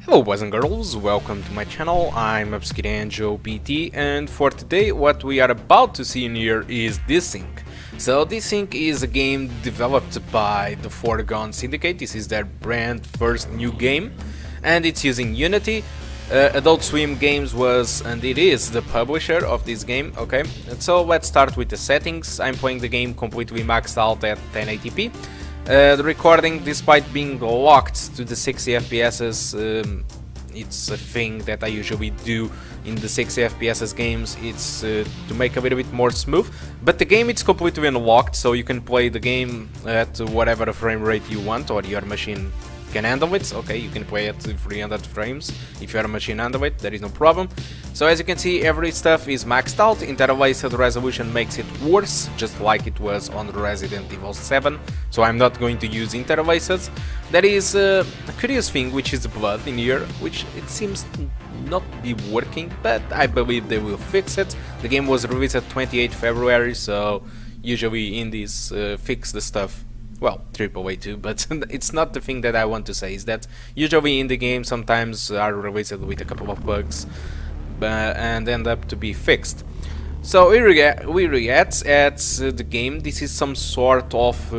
Hello boys and girls, welcome to my channel. I'm Msi BT, and for today what we are about to see in here is DESYNC. So DESYNC is a game developed by the Foregone Syndicate. This is their brand first new game and it's using Unity. Adult Swim Games was and it is the publisher of this game. Okay, and so let's start with the settings. I'm playing the game completely maxed out at 1080p. The recording, despite being locked to the 60 FPS, it's a thing that I usually do in the 60 FPS games. It's to make a little bit more smooth, but the game it's completely unlocked, so you can play the game at whatever frame rate you want or your machine can handle it. Okay, you can play at 300 frames if your machine handle it, there is no problem. So as you can see, every stuff is maxed out. Interlaced resolution makes it worse, just like it was on Resident Evil 7, so I'm not going to use interlaces. There is a curious thing, which is blood in here, which it seems not be working, but I believe they will fix it. The game was released at 28 February, so usually indies fix the stuff. Well, AAA too, but it's not the thing that I want to say. Is that usually in the game sometimes are released with a couple of bugs and end up to be fixed. So we react at the game. This is some sort of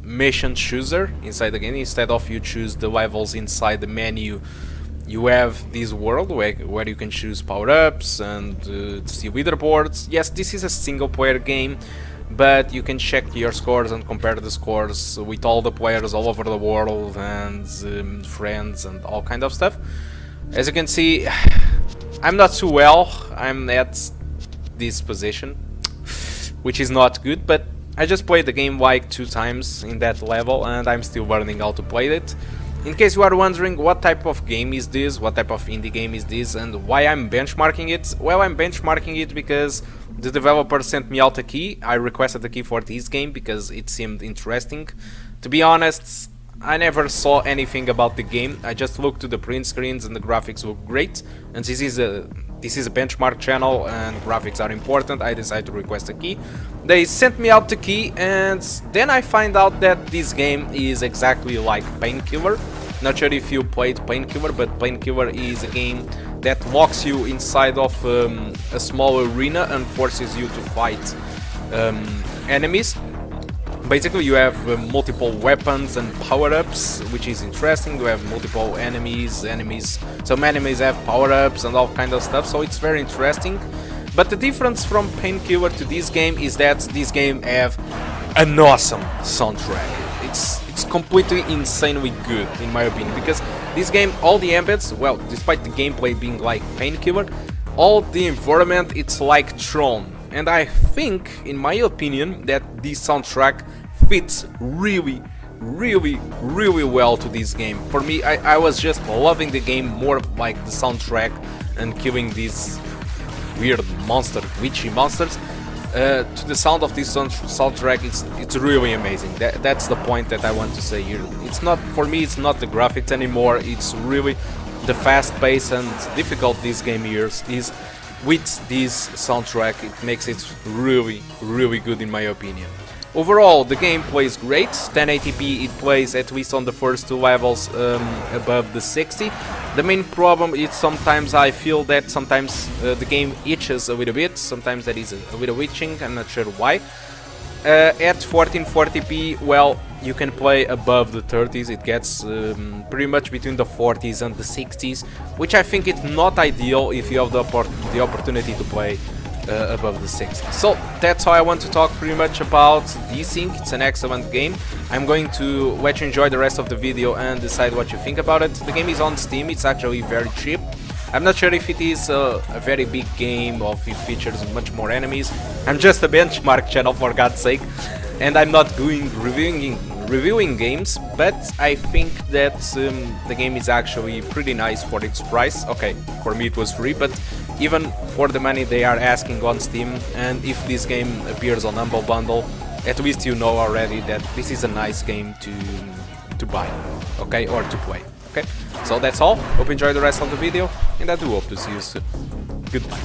mission chooser inside the game. Instead of you choose the levels inside the menu, you have this world where you can choose power-ups and see leaderboards. Yes, this is a single-player game, but you can check your scores and compare the scores with all the players all over the world and friends and all kind of stuff. As you can see, I'm not too well. I'm at this position, which is not good, but I just played the game like 2 times in that level and I'm still learning how to play it. In case you are wondering what type of game is this, what type of indie game is this, and why I'm benchmarking it, well, I'm benchmarking it because the developer sent me out a key. I requested a key for this game because it seemed interesting. To be honest, I never saw anything about the game. I just looked to the print screens and the graphics look great. And this is a benchmark channel and graphics are important. I decided to request a key. They sent me out the key and then I find out that this game is exactly like Painkiller. Not sure if you played Painkiller, but Painkiller is a game that locks you inside of a small arena and forces you to fight enemies. Basically you have multiple weapons and power-ups, which is interesting. You have multiple enemies, some enemies have power-ups and all kind of stuff, so it's very interesting. But the difference from Painkiller to this game is that this game have an awesome soundtrack. It's completely insanely good in my opinion, because this game, all the embeds, well, despite the gameplay being like Painkiller, all the environment it's like Tron. And I think, in my opinion, that this soundtrack fits really well to this game. For me, I was just loving the game more like the soundtrack and killing these weird glitchy monsters. To the sound of this soundtrack, it's really amazing. That's the point that I want to say here. It's not, for me, it's not the graphics anymore. It's really the fast pace and difficult this game here is. With this soundtrack, it makes it really good in my opinion. Overall, the game plays great. 1080p it plays at least on the first 2 levels above the 60. The main problem is sometimes I feel that sometimes the game itches a little bit. Sometimes there is a little itching, I'm not sure why. At 1440p, well, you can play above the 30s, it gets pretty much between the 40s and the 60s, which I think it's not ideal if you have the opportunity to play above the 60s. So that's how I want to talk pretty much about DESYNC. It's an excellent game. I'm going to let you enjoy the rest of the video and decide what you think about it. The game is on Steam, it's actually very cheap. I'm not sure if it is a very big game or if it features much more enemies. I'm just a benchmark channel, for God's sake, and I'm not doing reviewing games, but I think that the game is actually pretty nice for its price. Okay, for me it was free, but even for the money they are asking on Steam, and if this game appears on Humble Bundle, at least you know already that this is a nice game to buy, okay, or to play. Okay, so that's all. Hope you enjoy the rest of the video, and I do hope to see you soon. Goodbye.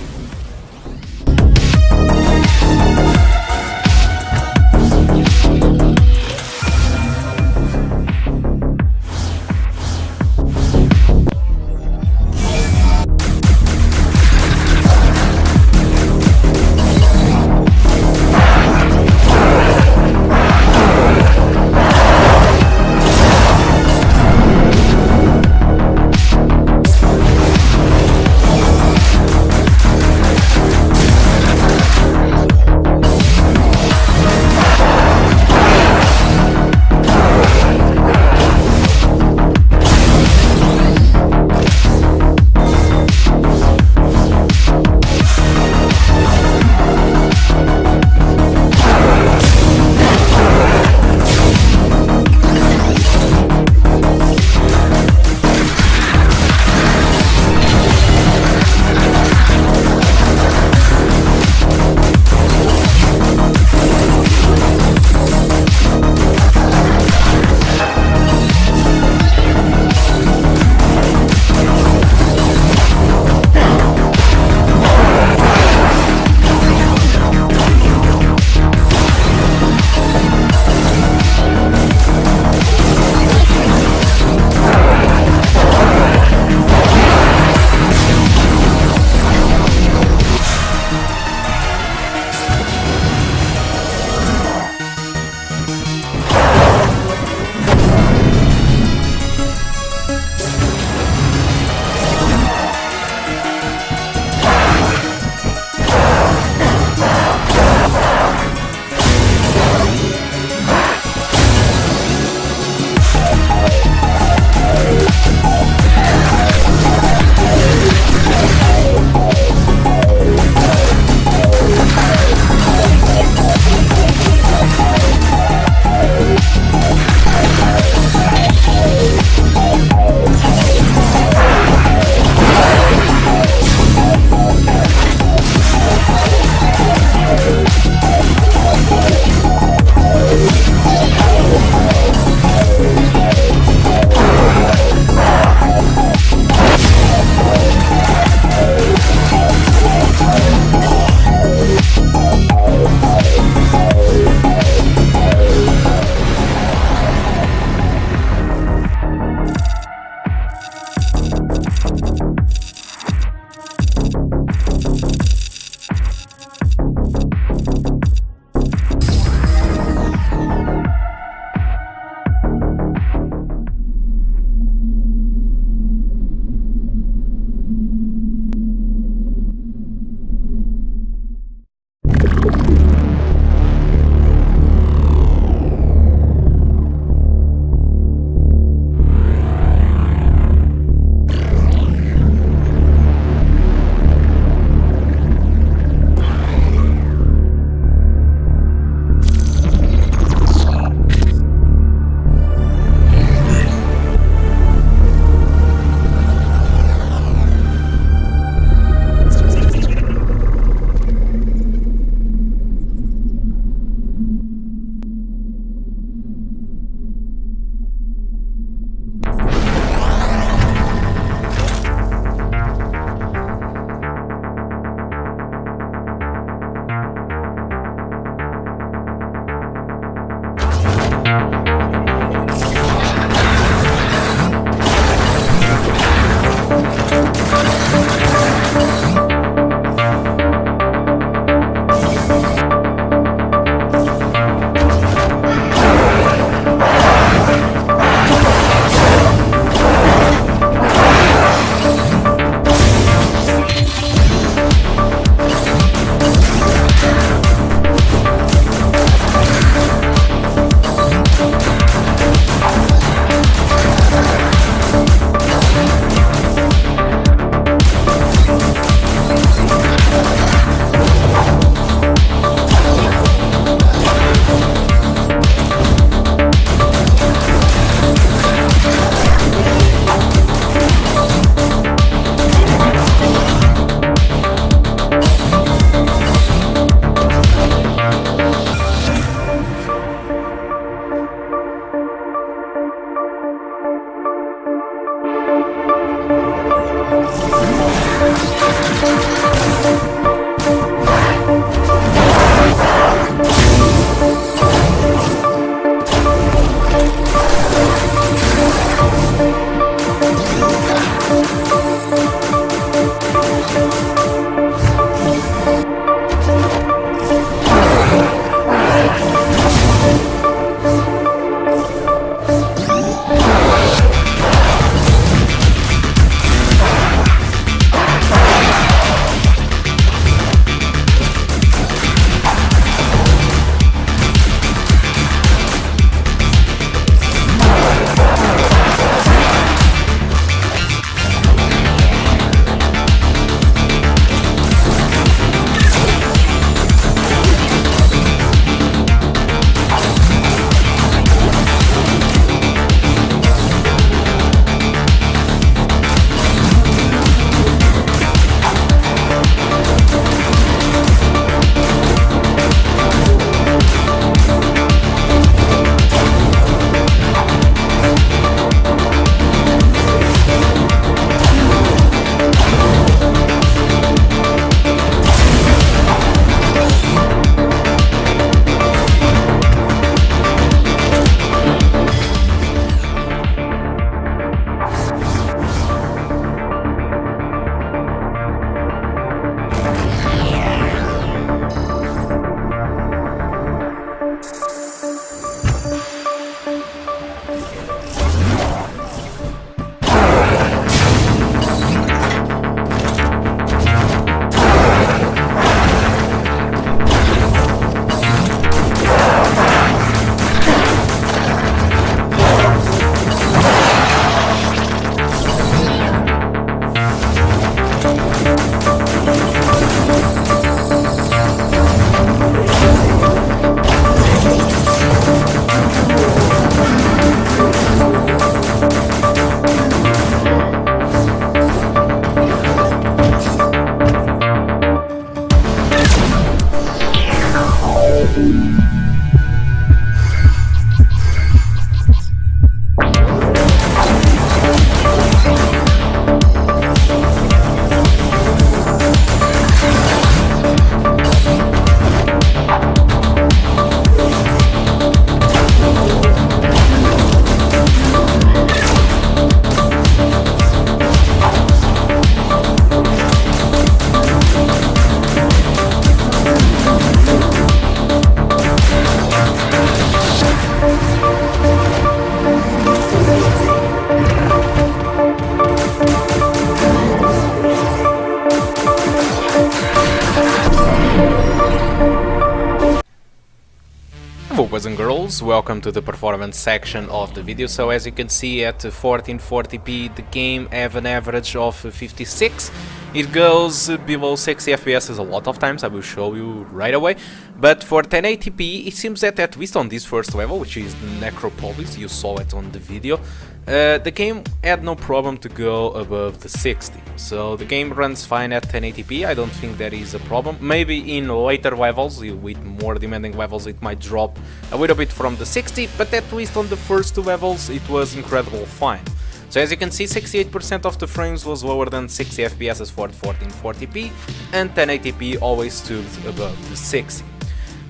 Boys and girls, welcome to the performance section of the video. So as you can see, at 1440p the game have an average of 56. It goes below 60 FPS a lot of times, I will show you right away. But for 1080p it seems that at least on this first level, which is the Necropolis, you saw it on the video, the game had no problem to go above the 60. So the game runs fine at 1080p, I don't think there is a problem. Maybe in later levels, with more demanding levels, it might drop a little bit from the 60, but at least on the first two levels it was incredible fine. So as you can see, 68% of the frames was lower than 60 FPS for 1440p, and 1080p always stood above the 60.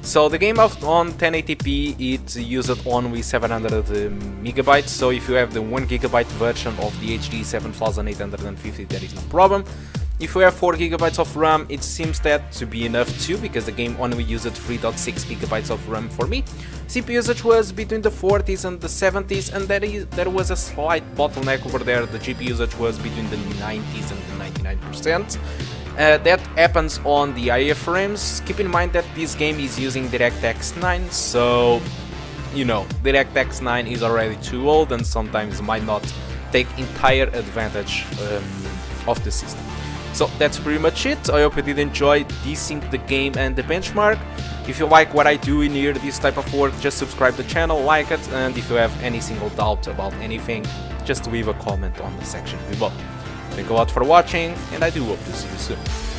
So the game on 1080p, it used only 700 megabytes, so if you have the 1 GB version of the HD 7850, there is no problem. If you have 4 GB of RAM, it seems that to be enough too, because the game only used 3.6 GB of RAM for me. CPU usage was between the 40s and the 70s, and there was a slight bottleneck over there. The GPU usage was between the 90s and the 99%. That happens on the higher frames. Keep in mind that this game is using DirectX 9, so you know, DirectX 9 is already too old and sometimes might not take entire advantage of the system. So that's pretty much it. I hope you did enjoy DESYNC the game and the benchmark. If you like what I do in here, this type of work, just subscribe to the channel, like it, and if you have any single doubt about anything, just leave a comment on the section below. Thank you a lot for watching, and I do hope to see you soon.